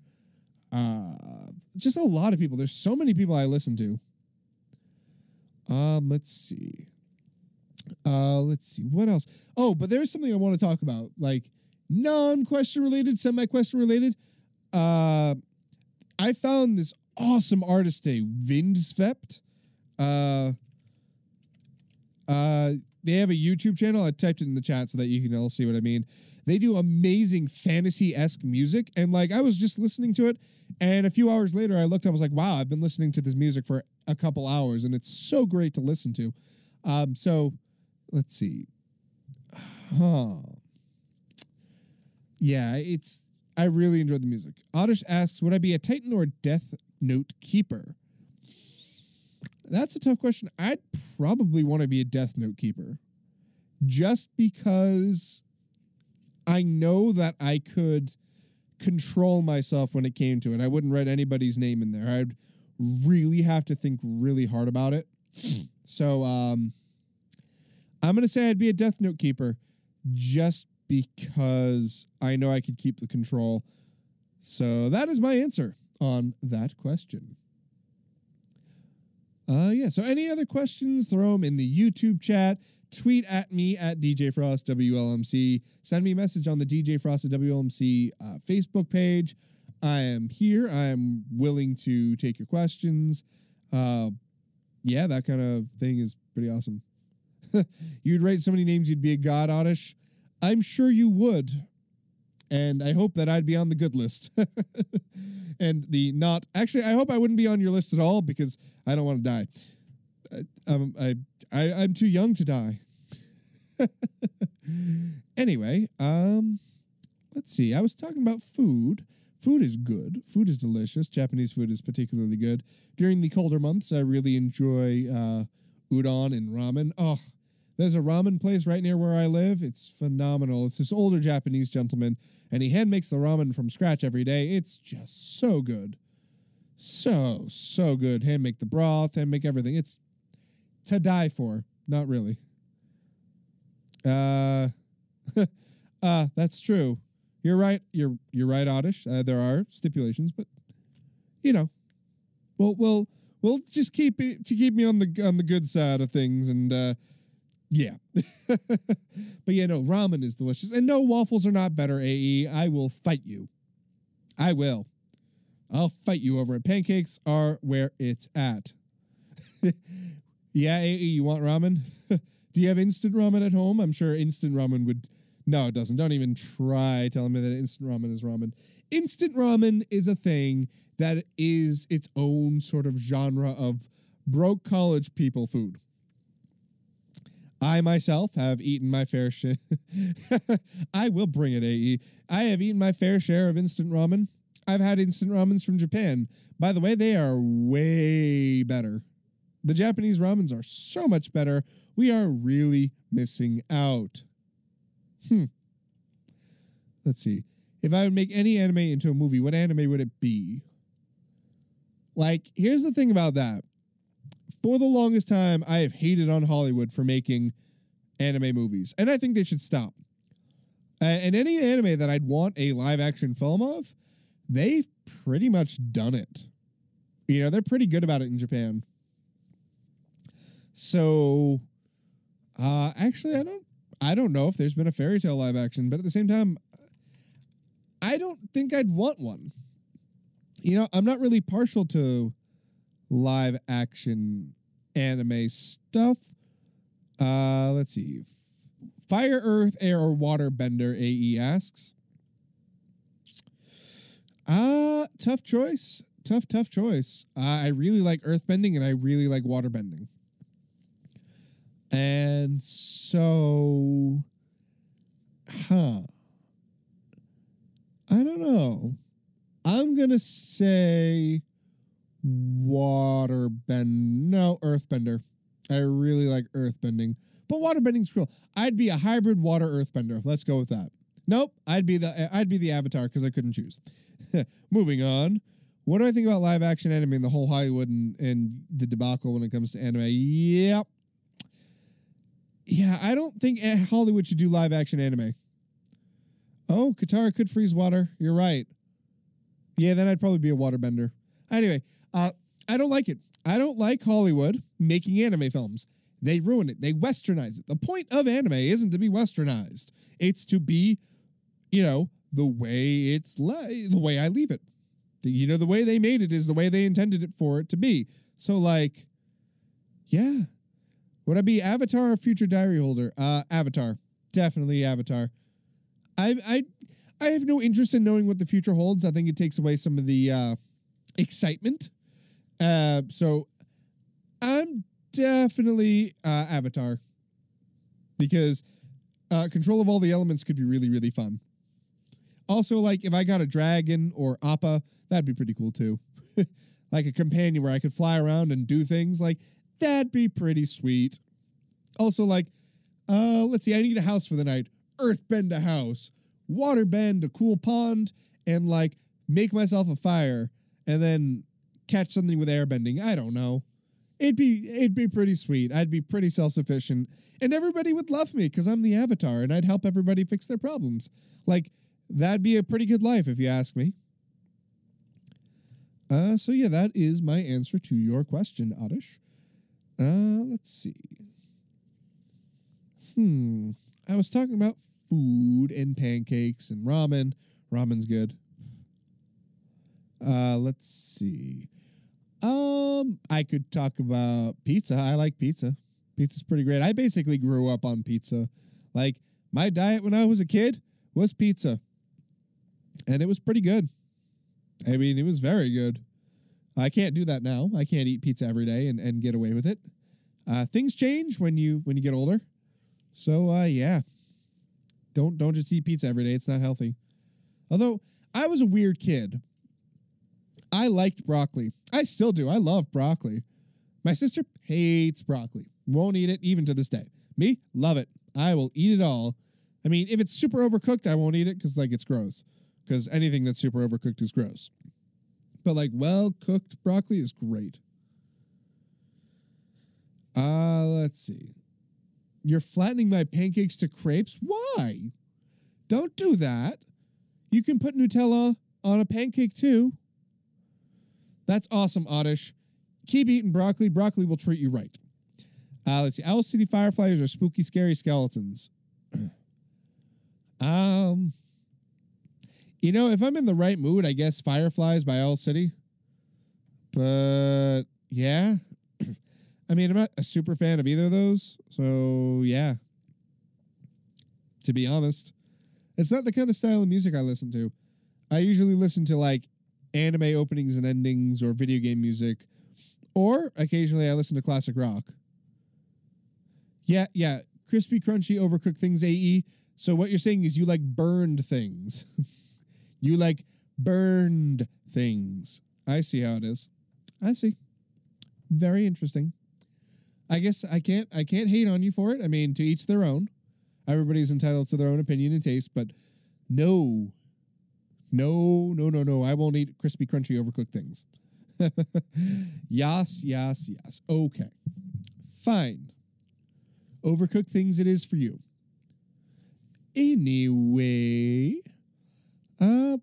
Just a lot of people. There's so many people I listen to. Let's see. What else? Oh, but there's something I want to talk about. Non-question related, semi-question related. I found this awesome artist day, Vindsvept. They have a YouTube channel. I typed it in the chat so that you can all see what I mean. They do amazing fantasy-esque music, and I was just listening to it, and a few hours later I looked up, I was like, wow, I've been listening to this music for a couple hours, and it's so great to listen to. So let's see. Yeah, I really enjoyed the music. Oddish asks, would I be a Titan or a Death Note keeper? That's a tough question. I'd probably want to be a Death Note keeper. Just because I know that I could control myself when it came to it. I wouldn't write anybody's name in there. I'd really have to think really hard about it. So I'm going to say I'd be a Death Note keeper just because I know I could keep the control. So that is my answer on that question. So any other questions, throw them in the YouTube chat. Tweet at me at DJ Frost WLMC. Send me a message on the DJ Frost WLMC Facebook page. I am here. I am willing to take your questions. Yeah, that kind of thing is pretty awesome. You'd write so many names you'd be a god, Oddish. I'm sure you would. And I hope that I'd be on the good list. And the not... Actually, I hope I wouldn't be on your list at all because I don't want to die. I'm too young to die. Anyway, let's see. I was talking about food. Food is good. Food is delicious. Japanese food is particularly good. During the colder months, I really enjoy udon and ramen. Oh, there's a ramen place right near where I live. It's phenomenal. It's this older Japanese gentleman, and he hand makes the ramen from scratch every day. It's just so good. So good. Hand make the broth, hand make everything. It's to die for. Not really. That's true. You're right. You're right, Oddish. There are stipulations, but we'll just keep me on the good side of things, and yeah. But ramen is delicious, and no, waffles are not better. AE, I will fight you. I will. I'll fight you over it. Pancakes are where it's at. Yeah, AE, you want ramen? Do you have instant ramen at home? I'm sure instant ramen would... No, it doesn't. Don't even try telling me that instant ramen is ramen. Instant ramen is a thing that is its own sort of genre of broke college people food. I myself have eaten my fair share. I will bring it, AE. I have eaten my fair share of instant ramen. I've had instant ramens from Japan. By the way, they are way better. The Japanese ramens are so much better. We are really missing out. Let's see. If I would make any anime into a movie, what anime would it be? Like, here's the thing about that. For the longest time, I have hated on Hollywood for making anime movies. And I think they should stop. And any anime that I'd want a live-action film of, they've pretty much done it. You know, they're pretty good about it in Japan. So, actually, I don't know if there's been a Fairy Tail live action, but at the same time, I don't think I'd want one. You know, I'm not really partial to live action anime stuff. Let's see. Fire, Earth, Air, or Water Bender, AE asks. Tough choice. Tough choice. I really like earthbending and I really like waterbending. And so, I don't know. I'm going to say earthbender. I really like earthbending. But waterbending's cool. I'd be a hybrid water earthbender. Let's go with that. Nope, I'd be the Avatar because I couldn't choose. Moving on. What do I think about live action anime and the whole Hollywood and the debacle when it comes to anime? Yep. Yeah, I don't think Hollywood should do live action anime. Oh, Katara could freeze water. You're right. Yeah, then I'd probably be a waterbender. Anyway, I don't like it. I don't like Hollywood making anime films. They ruin it. They westernize it. The point of anime isn't to be westernized. It's to be, you know, the way the way I leave it. The way they made it is the way they intended it for it to be. So, like, yeah. Would I be Avatar or Future Diary Holder? Avatar. Definitely Avatar. I have no interest in knowing what the future holds. I think it takes away some of the excitement. So I'm definitely Avatar. Because control of all the elements could be really, really fun. Also, like, if I got a dragon or Appa, that'd be pretty cool, too. Like a companion where I could fly around and do things. Like, that'd be pretty sweet. Also, like, let's see, I need a house for the night. Earthbend a house. Waterbend a cool pond. And, like, make myself a fire. And then catch something with airbending. I don't know. It'd be pretty sweet. I'd be pretty self-sufficient. And everybody would love me because I'm the Avatar. And I'd help everybody fix their problems. Like, that'd be a pretty good life if you ask me. So yeah, that is my answer to your question, Oddish. Let's see. I was talking about food and pancakes and ramen. Ramen's good. Let's see. I could talk about pizza. I like pizza. Pizza's pretty great. I basically grew up on pizza. Like, my diet when I was a kid was pizza. And it was pretty good. I mean, it was very good. I can't do that now. I can't eat pizza every day and get away with it. Things change when you get older. So, yeah. Don't just eat pizza every day. It's not healthy. Although, I was a weird kid. I liked broccoli. I still do. I love broccoli. My sister hates broccoli. Won't eat it even to this day. Me, love it. I will eat it all. I mean, if it's super overcooked, I won't eat it because, like, it's gross. Because anything that's super overcooked is gross. But, like, well-cooked broccoli is great. Let's see. You're flattening my pancakes to crepes? Why? Don't do that. You can put Nutella on a pancake, too. That's awesome, Oddish. Keep eating broccoli. Broccoli will treat you right. Let's see. Owl City Fireflies are spooky, scary skeletons. If I'm in the right mood, I guess Fireflies by Owl City. But yeah, I mean, I'm not a super fan of either of those. So yeah, to be honest, it's not the kind of style of music I listen to. I usually listen to like anime openings and endings or video game music, or occasionally I listen to classic rock. Yeah. Crispy, crunchy, overcooked things, AE. So what you're saying is you like burned things. You like burned things. I see how it is. I see. Very interesting. I guess I can't hate on you for it. I mean, to each their own. Everybody's entitled to their own opinion and taste, but no. I won't eat crispy, crunchy, overcooked things. Yes. Okay. Fine. Overcooked things it is for you. Anyway, I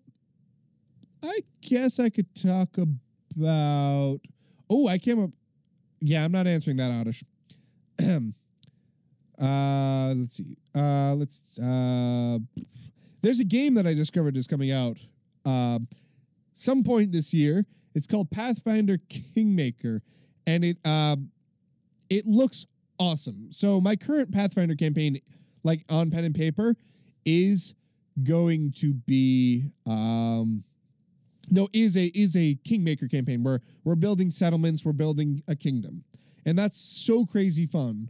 guess I could talk about... Oh, I came up... Yeah, I'm not answering that, Oddish. Let's see. There's a game that I discovered is coming out some point this year. It's called Pathfinder Kingmaker, and it looks awesome. So my current Pathfinder campaign, like on pen and paper, is going to be is a Kingmaker campaign where we're building settlements, we're building a kingdom, and that's so crazy fun.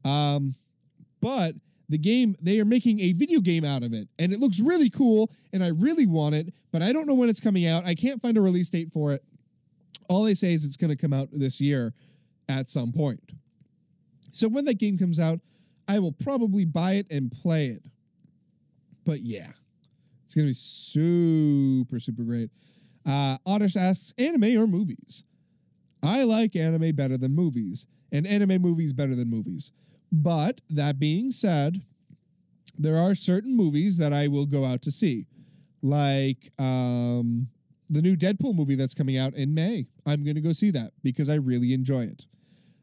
But the game, they are making a video game out of it, and it looks really cool, and I really want it, but I don't know when it's coming out. I can't find a release date for it. All they say is it's going to come out this year at some point. So when that game comes out, I will probably buy it and play it. But yeah, it's going to be super, super great. Oddish asks, anime or movies? I like anime better than movies, and anime movies better than movies. But that being said, there are certain movies that I will go out to see, like the new Deadpool movie that's coming out in May. I'm going to go see that because I really enjoy it.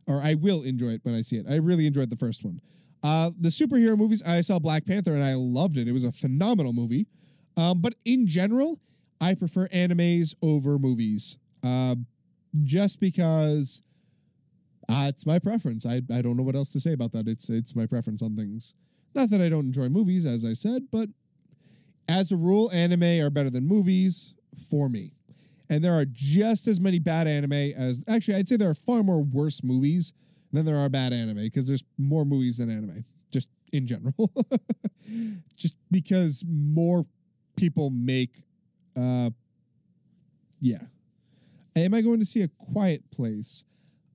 Or I will enjoy it when I see it. I really enjoyed the first one. The superhero movies, I saw Black Panther and I loved it. It was a phenomenal movie. But in general, I prefer animes over movies. Just because it's my preference. I don't know what else to say about that. It's my preference on things. Not that I don't enjoy movies, as I said, but as a rule, anime are better than movies for me. And there are just as many bad anime as... Actually, I'd say there are far more worse movies than there are bad anime, because there's more movies than anime, just in general. Just because more people make... Yeah. Am I going to see A Quiet Place?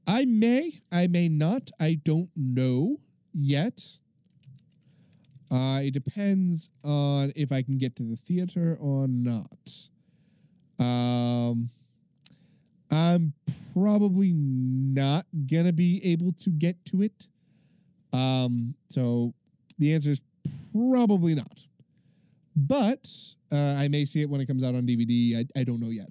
I may not. I don't know yet. It depends on if I can get to the theater or not. I'm probably not gonna be able to get to it. So the answer is probably not. But I may see it when it comes out on DVD. I don't know yet.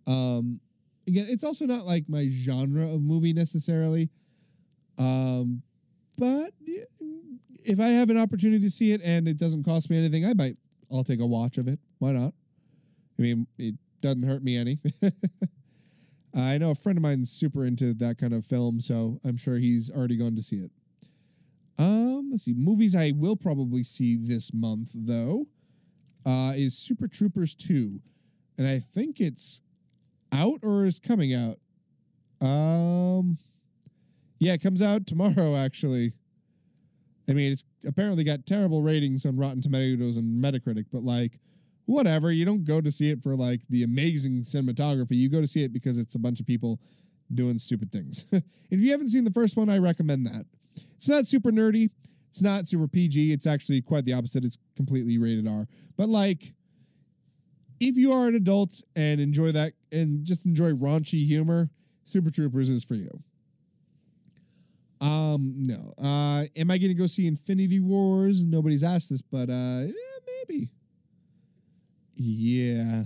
Again, it's also not like my genre of movie necessarily. But if I have an opportunity to see it and it doesn't cost me anything, I'll take a watch of it. Why not? I mean, it doesn't hurt me any. I know a friend of mine's super into that kind of film, so I'm sure he's already gone to see it. Let's see. Movies I will probably see this month, though, is Super Troopers 2. And I think it's out or is coming out. Yeah, it comes out tomorrow, actually. I mean, it's apparently got terrible ratings on Rotten Tomatoes and Metacritic, but like, whatever. You don't go to see it for like the amazing cinematography. You go to see it because it's a bunch of people doing stupid things. If you haven't seen the first one, I recommend that. It's not super nerdy. It's not super PG. It's actually quite the opposite. It's completely rated R. But like, if you are an adult and enjoy that and just enjoy raunchy humor, Super Troopers is for you. No. Am I going to go see Infinity Wars? Nobody's asked this, but maybe. Yeah.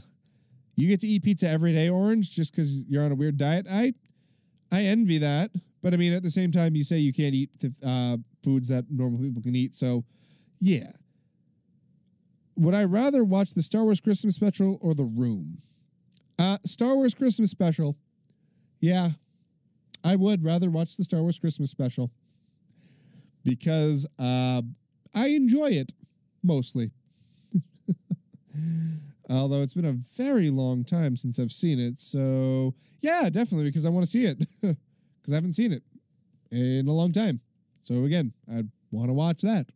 You get to eat pizza every day, Orange, just because you're on a weird diet. I envy that. But I mean, at the same time, you say you can't eat foods that normal people can eat. So, yeah. would I rather watch the Star Wars Christmas special or The Room? Star Wars Christmas special. Yeah, I would rather watch the Star Wars Christmas special because I enjoy it mostly. Although it's been a very long time since I've seen it. So, yeah, definitely, because I want to see it. Because I haven't seen it in a long time. So, again, I'd want to watch that.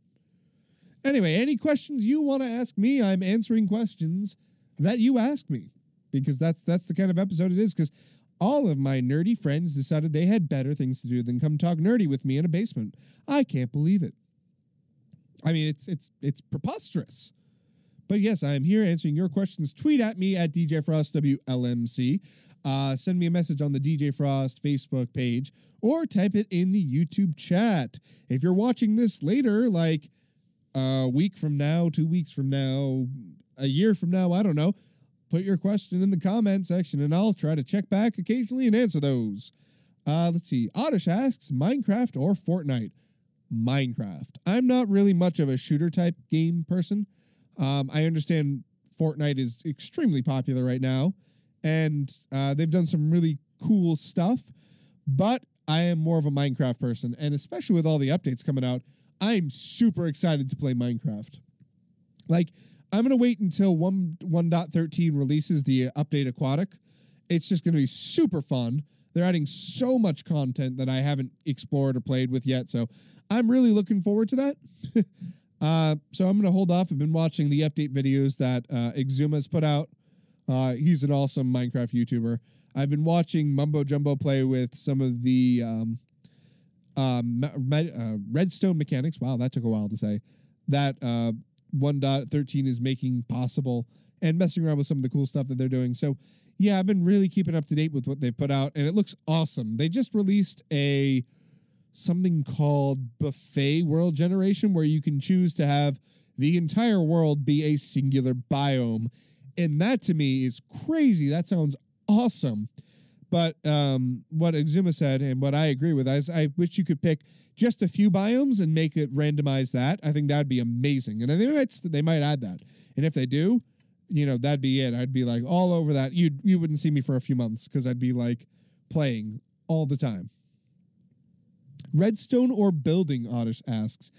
Anyway, any questions you want to ask me, I'm answering questions that you ask me. Because that's the kind of episode it is. Because all of my nerdy friends decided they had better things to do than come talk nerdy with me in a basement. I can't believe it. I mean, it's preposterous. But yes, I am here answering your questions. Tweet at me at DJFrostWLMC. Send me a message on the DJ Frost Facebook page or type it in the YouTube chat. If you're watching this later, like a week from now, 2 weeks from now, a year from now, I don't know, put your question in the comment section and I'll try to check back occasionally and answer those. Let's see. Oddish asks, Minecraft or Fortnite? Minecraft. I'm not really much of a shooter type game person. I understand Fortnite is extremely popular right now, and they've done some really cool stuff, but I am more of a Minecraft person, and especially with all the updates coming out, I'm super excited to play Minecraft. Like, I'm going to wait until 1.13 releases the update Aquatic. It's just going to be super fun. They're adding so much content that I haven't explored or played with yet, so I'm really looking forward to that. So I'm going to hold off. I've been watching the update videos that Exuma's put out. He's an awesome Minecraft YouTuber. I've been watching Mumbo Jumbo play with some of the redstone mechanics. Wow, that took a while to say. That 1.13 is making possible, and messing around with some of the cool stuff that they're doing. So, yeah, I've been really keeping up to date with what they put out, and it looks awesome. They just released something called Buffet World Generation, where you can choose to have the entire world be a singular biome. And that to me is crazy. That sounds awesome. But what Exuma said, and what I agree with, is I wish you could pick just a few biomes and make it randomize that. I think that'd be amazing. And I think they might add that. And if they do, that'd be it. I'd be like all over that. You wouldn't see me for a few months because I'd be like playing all the time. Redstone or building, Oddish asks.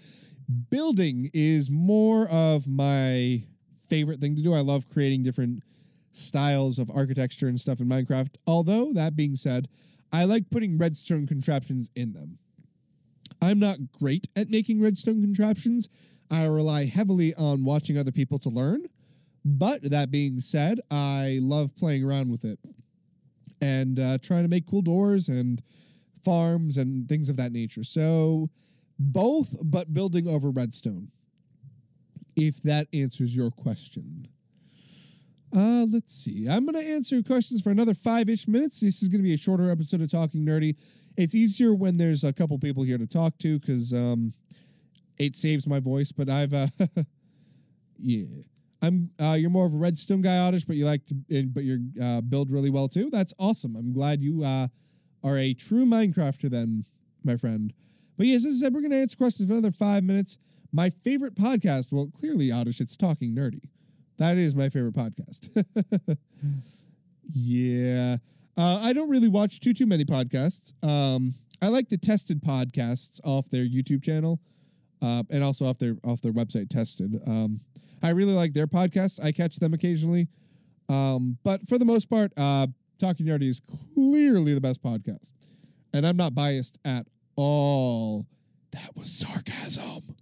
Building is more of my favorite thing to do. I love creating different styles of architecture and stuff in Minecraft. Although, that being said, I like putting redstone contraptions in them. I'm not great at making redstone contraptions. I rely heavily on watching other people to learn. But that being said, I love playing around with it and trying to make cool doors and farms and things of that nature. So both, but building over redstone, if that answers your question. Let's see. I'm going to answer questions for another 5-ish minutes. This is going to be a shorter episode of Talking Nerdy. It's easier when there's a couple people here to talk to because it saves my voice. But I've yeah. You're more of a redstone guy, Oddish, but you build really well too. That's awesome. I'm glad you are a true Minecrafter then, my friend. But yes, as I said, we're going to answer questions for another 5 minutes. My favorite podcast, well, clearly, Oddish, it's Talking Nerdy. That is my favorite podcast. Yeah. I don't really watch too many podcasts. I like the Tested podcasts off their YouTube channel, and also off their website, Tested. I really like their podcasts. I catch them occasionally. But for the most part, Talking Nerdy is clearly the best podcast. And I'm not biased at all. That was sarcasm.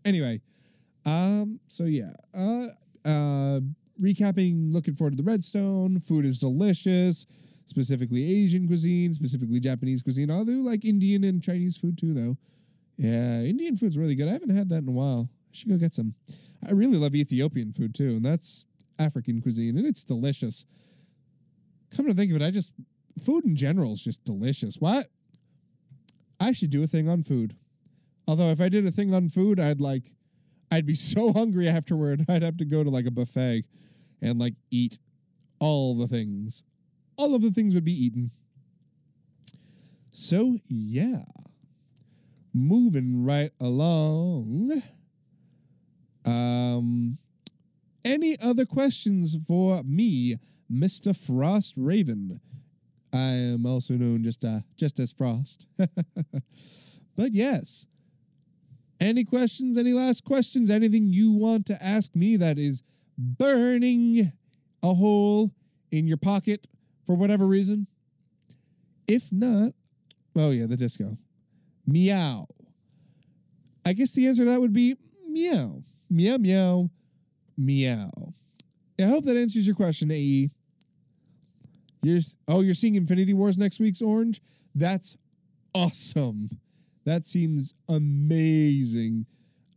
Anyway, so yeah. Recapping, looking forward to the Redstone. Food is delicious, specifically Asian cuisine, specifically Japanese cuisine. I do like Indian and Chinese food too, though. Yeah, Indian food's really good. I haven't had that in a while. I should go get some. I really love Ethiopian food too, and that's African cuisine, and it's delicious. Come to think of it, food in general is just delicious. What? I should do a thing on food. Although if I did a thing on food, I'd be so hungry afterward. I'd have to go to like a buffet and like eat all the things. All of the things would be eaten. So yeah. Moving right along. any other questions for me, Mr. Frost Raven? I am also known just as Frost. But yes. Any questions? Any last questions? Anything you want to ask me that is burning a hole in your pocket for whatever reason? If not, oh yeah, the disco. Meow. I guess the answer to that would be meow. Meow, meow, meow. I hope that answers your question, AE. You're seeing Infinity Wars next week's Orange? That's awesome. That seems amazing.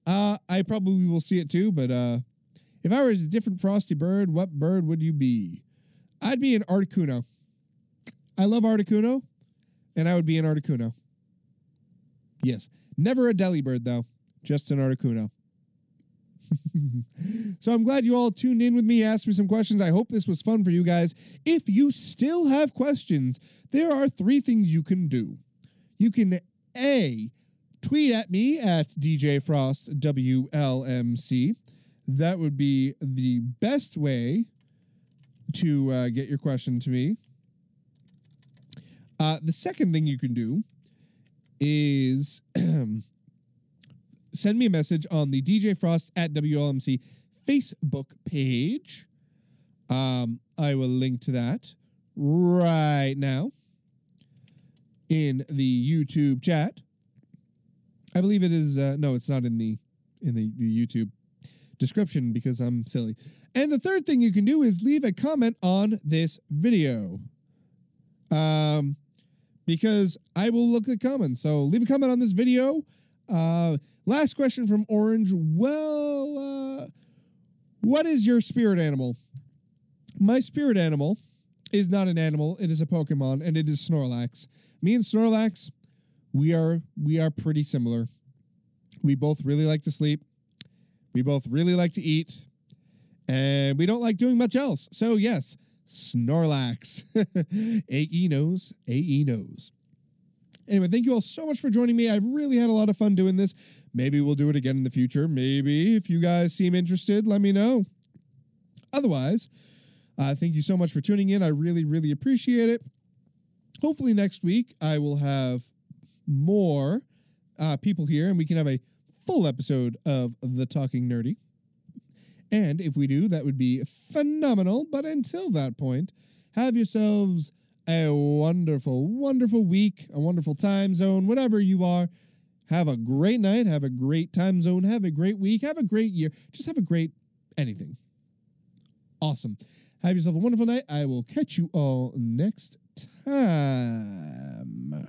I probably will see it too, but if I was a different Frosty bird, what bird would you be? I'd be an Articuno. I love Articuno, and I would be an Articuno. Yes. Never a Delibird, though. Just an Articuno. So I'm glad you all tuned in with me, asked me some questions. I hope this was fun for you guys. If you still have questions, there are 3 things you can do. You can, A, tweet at me at DJFrostWLMC. That would be the best way to get your question to me. The second thing you can do is send me a message on the DJ Frost at WLMC Facebook page. I will link to that right now in the YouTube chat. I believe it is. No, it's not in the YouTube description because I'm silly. And the third thing you can do is leave a comment on this video. Because I will look at comments. So leave a comment on this video. Last question from Orange. Well, what is your spirit animal? My spirit animal is not an animal. It is a Pokemon, and it is Snorlax. Me and Snorlax, we are pretty similar. We both really like to sleep. We both really like to eat. And we don't like doing much else. So, yes, Snorlax. AE knows. AE knows. Anyway, thank you all so much for joining me. I've really had a lot of fun doing this. Maybe we'll do it again in the future. Maybe. If you guys seem interested, let me know. Otherwise, thank you so much for tuning in. I really, really appreciate it. Hopefully next week I will have more people here and we can have a full episode of The Talking Nerdy. And if we do, that would be phenomenal. But until that point, have yourselves a wonderful, wonderful week, a wonderful time zone, whatever you are. Have a great night. Have a great time zone. Have a great week. Have a great year. Just have a great anything. Awesome. Have yourself a wonderful night. I will catch you all next time.